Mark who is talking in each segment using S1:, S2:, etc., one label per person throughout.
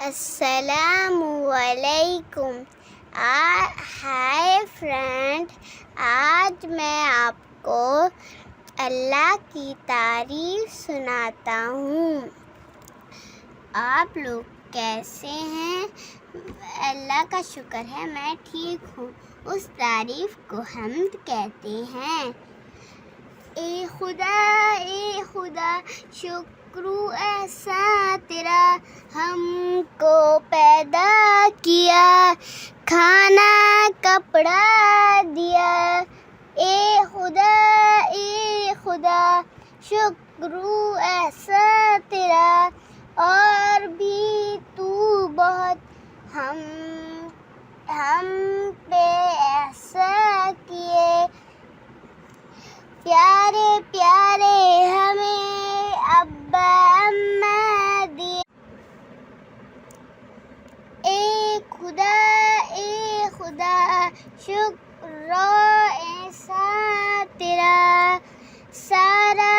S1: السلام علیکم. ہائے فرینڈ، آج میں آپ کو اللہ کی تعریف سناتا ہوں. آپ لوگ کیسے ہیں؟ اللہ کا شکر ہے میں ٹھیک ہوں. اس تعریف کو حمد کہتے ہیں. اے خدا شکرو احسان تیرا، ہم کو پیدا کیا، کھانا کپڑا دیا. اے خدا شکرو احسان تیرا، اور بھی تو بہت ہم پہ احسان کیے. پیارے ہمیں ابا اماں دیے. اے خدا شکر و احسان تیرا، سارا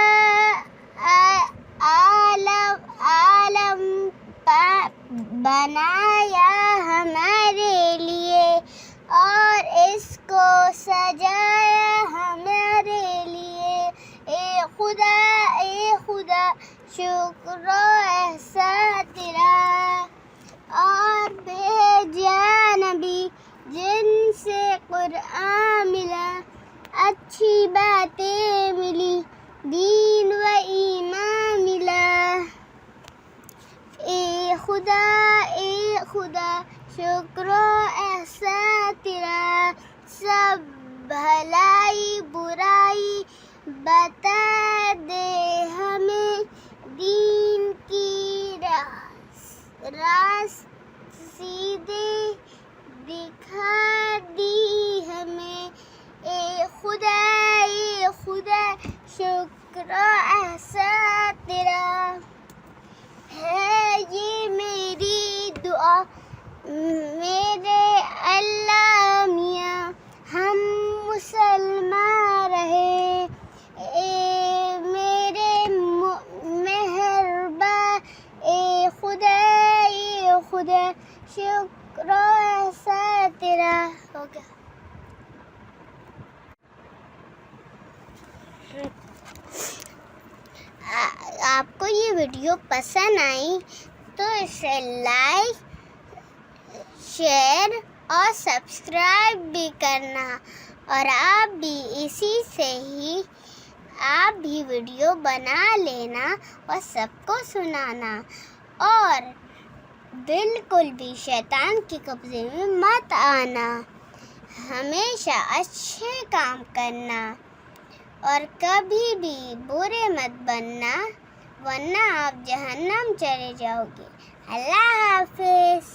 S1: عالم بنایا ہمارے لیے، اور اس کو سجایا ہمارے لیے. اے خدا شکر و احسان تیرا، اور بھیجا نبی جن سے قرآن ملا، اچھی باتیں ملی، دین و ایمان ملا. اے خدا شکر و احسان تیرا، سب بھلائی برائی بتا دے ہمیں، دین کی راہ سیدھی دکھا دی ہمیں. اے خدا شکر و احسان تیرا ہے. یہ میری دعا میرے اللہ میاں، ہم مسلمان رہے. اے میرے مہرباں، اے خدا شکر و احسان تیرا. ہو گیا. آپ کو یہ ویڈیو پسند آئی تو اسے لائک، شیئر اور سبسکرائب بھی کرنا، اور آپ بھی اسی سے ہی آپ بھی ویڈیو بنا لینا اور سب کو سنانا. اور بالکل بھی شیطان کے قبضے میں مت آنا، ہمیشہ اچھے کام کرنا، اور کبھی بھی برے مت بننا، ورنہ آپ جہنم چلے جاؤ گے. اللہ حافظ.